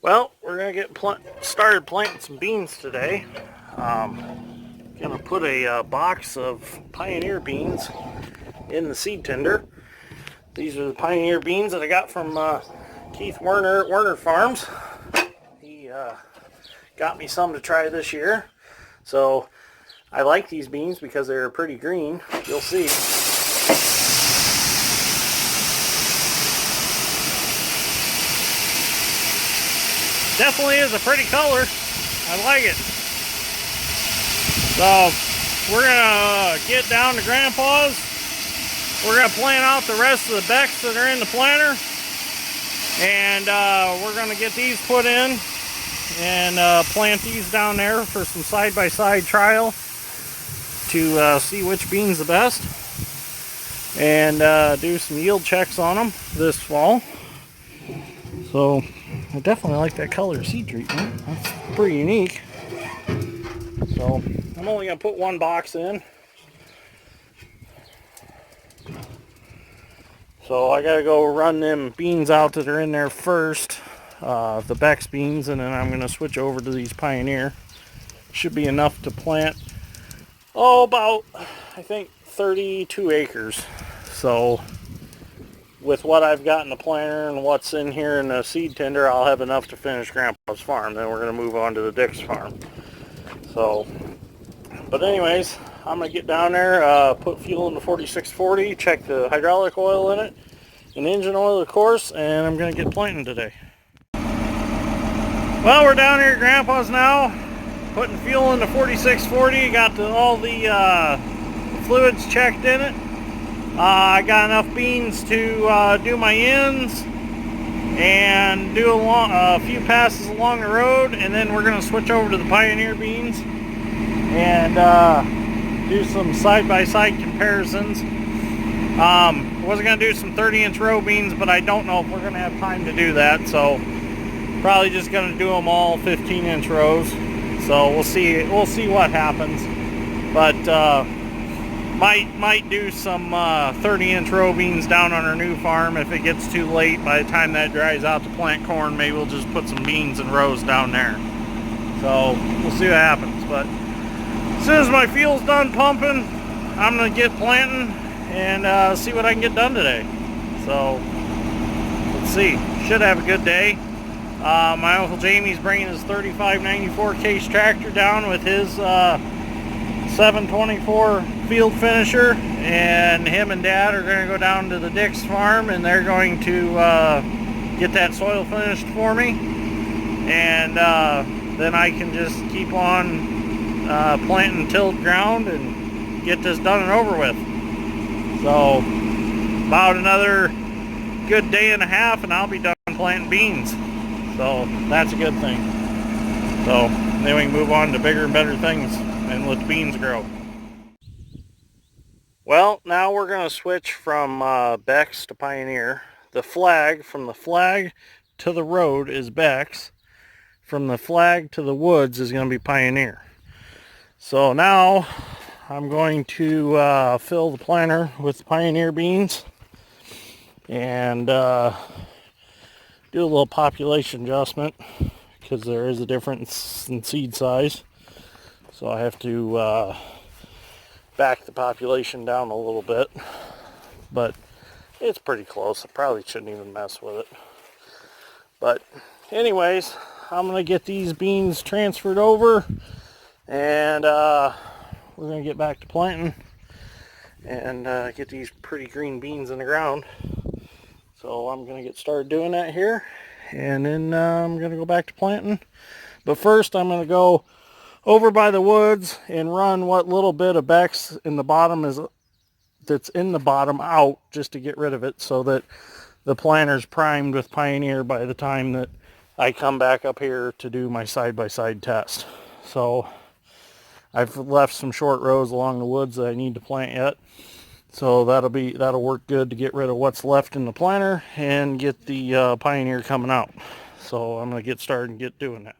Well, we're gonna get started planting some beans today. Gonna put a box of Pioneer beans in the seed tender. These are the Pioneer beans that I got from Keith Werner at Werner Farms. He got me some to try this year. So I like these beans because they're pretty green. You'll see. Definitely is a pretty color. I like it. So we're gonna get down to Grandpa's. We're gonna plant out the rest of the Becks that are in the planter, and we're gonna get these put in and plant these down there for some side-by-side trial to see which bean's the best, and do some yield checks on them this fall. So I definitely like that color seed treatment. That's pretty unique. So I'm only gonna put one box in. So I gotta go run them beans out that are in there first, the Becks beans, and then I'm gonna switch over to these Pioneer. Should be enough to plant, about, I think, 32 acres. So with what I've got in the planter and what's in here in the seed tender, I'll have enough to finish Grandpa's farm. Then we're gonna move on to the Dick's farm. So, but anyways, I'm gonna get down there, put fuel in the 4640, check the hydraulic oil in it, and engine oil, of course, and I'm gonna get planting today. Well, we're down here at Grandpa's now, putting fuel in the 4640. Got all the fluids checked in it. I got enough beans to do my ends and do a few passes along the road, and then we're gonna switch over to the Pioneer beans and do some side-by-side comparisons. Wasn't gonna do some 30-inch row beans, but I don't know if we're gonna have time to do that, so probably just gonna do them all 15-inch rows. So we'll see what happens, but might do some 30-inch row beans down on our new farm if it gets too late. By the time that dries out to plant corn, maybe we'll just put some beans in rows down there. So we'll see what happens, but as soon as my fuel's done pumping, I'm gonna get planting and see what I can get done today. So let's see. Should have a good day. My Uncle Jamie's bringing his 3594 case tractor down with his 724 field finisher, and him and Dad are going to go down to the Dick's farm, and they're going to get that soil finished for me, and then I can just keep on planting tilled ground and get this done and over with. So about another good day and a half and I'll be done planting beans. So that's a good thing. So then we can move on to bigger and better things and let the beans grow. Well, now we're going to switch from Becks to Pioneer. The flag, from the flag to the road is Becks. From the flag to the woods is going to be Pioneer. So now I'm going to fill the planter with Pioneer beans and do a little population adjustment because there is a difference in seed size. So I have to back the population down a little bit, but it's pretty close. I probably shouldn't even mess with it. But anyways, I'm going to get these beans transferred over, and we're going to get back to planting and get these pretty green beans in the ground. So I'm going to get started doing that here, and then I'm going to go back to planting. But first I'm going to go over by the woods and run what little bit of Becks in the bottom that's in the bottom out, just to get rid of it, so that the planter's primed with Pioneer by the time that I come back up here to do my side-by-side test. So I've left some short rows along the woods that I need to plant yet. So that'll work good to get rid of what's left in the planter and get the Pioneer coming out. So I'm going to get started and get doing that.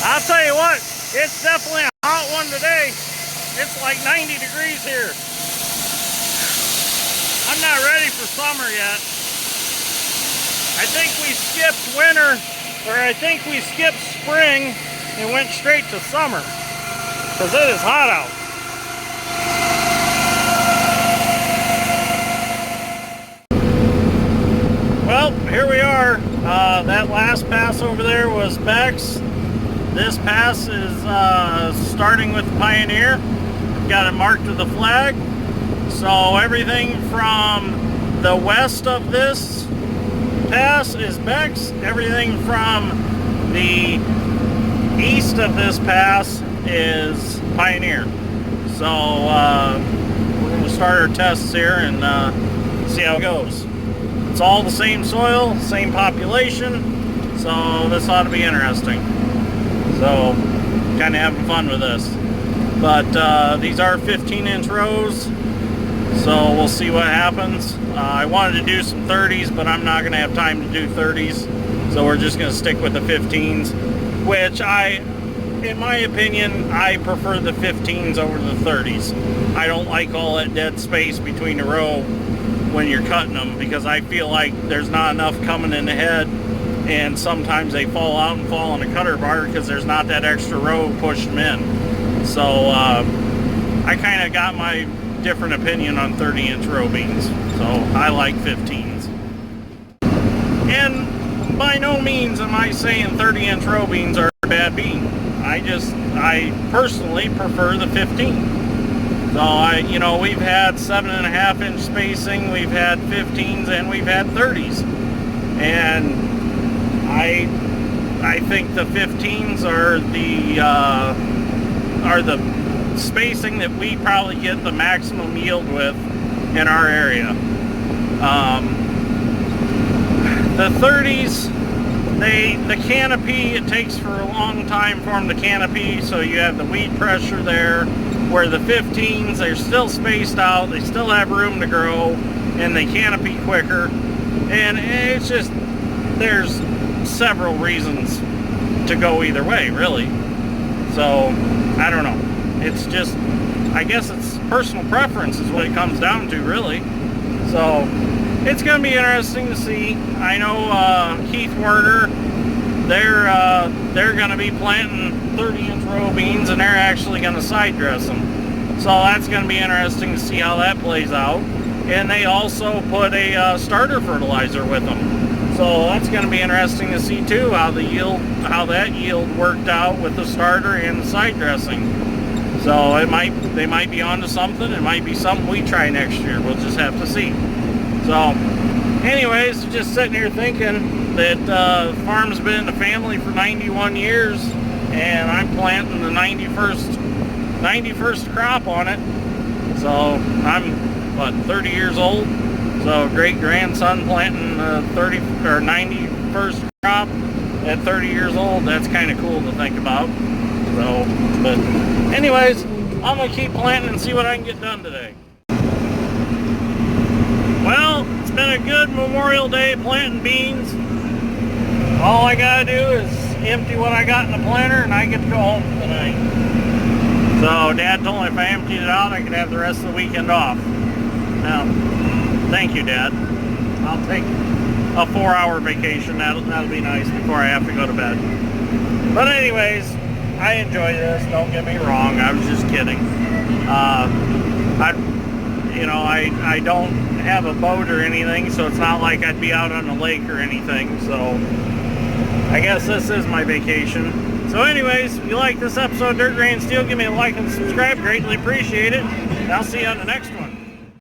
I'll tell you what, it's definitely a hot one today. It's like 90 degrees here. I'm not ready for summer yet. I think we skipped winter, or I think we skipped spring and went straight to summer, because it is hot out. Well, here we are. That last pass over there was Becks. This pass is starting with the Pioneer. We've got it marked with the flag. So everything from the west of this pass is Becks. Everything from the east of this pass is Pioneer. So we're going to start our tests here and see how it goes. It's all the same soil, same population, so this ought to be interesting. So, kind of having fun with this. But these are 15-inch rows, so we'll see what happens. I wanted to do some 30s, but I'm not going to have time to do 30s, so we're just going to stick with the 15s, which in my opinion, I prefer the 15s over the 30s. I don't like all that dead space between the row when you're cutting them, because I feel like there's not enough coming in the head, and sometimes they fall out and fall on a cutter bar because there's not that extra row to push them in. So I kind of got my different opinion on 30-inch row beans, so I like 15s. And by no means am I saying 30-inch row beans are a bad bean. I personally prefer the 15. So we've had 7.5-inch spacing, we've had 15s, and we've had 30s. And I think the 15s are the spacing that we probably get the maximum yield with in our area. The 30s, the canopy, it takes for a long time for them to canopy, so you have the weed pressure there. Where the 15s, they're still spaced out, they still have room to grow, and they canopy quicker. And it's just, there's several reasons to go either way, really. So, I don't know. It's just, I guess it's personal preference is what it comes down to, really. So, it's going to be interesting to see. I know Keith Werner, they're going to be planting 30-inch row beans, and they're actually going to side dress them. So that's going to be interesting to see how that plays out. And they also put a starter fertilizer with them. So that's going to be interesting to see too, how that yield worked out with the starter and the side dressing. So they might be onto something. It might be something we try next year. We'll just have to see. So anyways, just sitting here thinking that the farm's been in the family for 91 years, and I'm planting the 91st crop on it. So I'm 30 years old. So great grandson planting 91st crop at 30 years old. That's kind of cool to think about. So, but anyways, I'm gonna keep planting and see what I can get done today. Well, it's been a good Memorial Day planting beans. All I gotta do is empty what I got in the planter, and I get to go home for the night. So Dad told me if I emptied it out, I could have the rest of the weekend off. Now, thank you, Dad. I'll take a 4-hour vacation. That'll be nice before I have to go to bed. But anyways, I enjoy this. Don't get me wrong. I was just kidding. I don't have a boat or anything, so it's not like I'd be out on the lake or anything. So I guess this is my vacation. So anyways, if you like this episode of Dirt Grain Steel, give me a like and subscribe. Greatly appreciate it. And I'll see you on the next one.